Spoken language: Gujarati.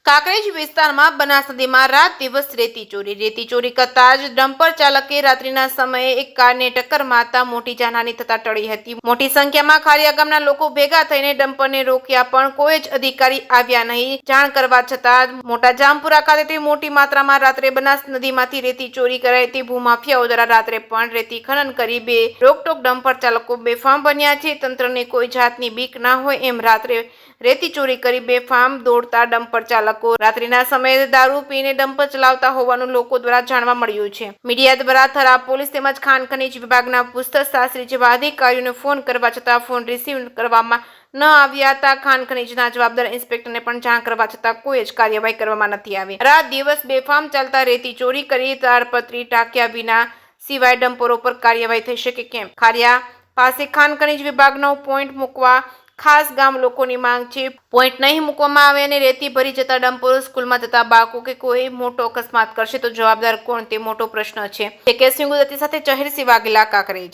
કાંકરેજ વિસ્તારમાં બનાસ નદીમાં રાત દિવસ રેતી ચોરી કરતા જ ડમ્પર ચાલકે રાત્રિના સમયે એક કારને ટક્કર મારતા મોટી જાનહાની થતા ટળી હતી। મોટી સંખ્યામાં ખારિયા ગામના લોકો ભેગા થઈને ડમ્પરને રોક્યા પણ કોઈ જ અધિકારી આવ્યા નહીં। જાણ કરવા છતાં મોટા જામપુરા ખાતેથી મોટી માત્રામાં રાત્રે બનાસ નદીમાંથી રેતી ચોરી કરાઈ હતી। ભૂમાફિયાઓ દ્વારા રાત્રે પણ રેતી ખનન કરી બે રોકટોક ડમ્પર ચાલકો બેફામ બન્યા છે। તંત્રને કોઈ જાતની બીક ના હોય એમ રાત્રે રેતી ચોરી કરી બેફામ દોડતા ડમ્પર ચાલકો રાત્રિના સમયે દારૂ પીને ડમ્પર ચલાવતા હોવાનું લોકો દ્વારા જાણવા મળ્યું છે। મીડિયા દ્વારા થરાદ પોલીસ તેમજ ખાણ ખનીજ વિભાગના ભૂસ્તર શાસ્ત્રી જેવા અધિકારીઓને ફોન કરવા છતાં ફોન રિસીવ કરવામાં ન આવ્યા હતા। ખાણ ખનીજના જવાબદાર ઇન્સ્પેક્ટરને પણ જાણ કરવા છતાં કોઈ જ કાર્યવાહી કરવામાં નથી આવી। રાત દિવસ બેફામ ચાલતા રેતી ચોરી કરી તાડપત્રી ટાંક્યા વિના સિવાય ડમ્પરો પર કાર્યવાહી થઈ શકે કેમ? ખારિયા પાસે ખાણ ખનીજ વિભાગનો પોઈન્ટ મૂકવા ખાસ ગામ લોકોની માંગ છે। પોઈન્ટ નહીં મૂકવામાં આવે અને રેતી ભરી જતા ડમ્પરો સ્કૂલમાં જતા બાળકો કે કોઈ મોટો અકસ્માત કરશે તો જવાબદાર કોણ તે મોટો પ્રશ્ન છે। કે સિંગુ દત્તી સાથે ચહેર સિંહ વાઘેલા, કાંકરેજ।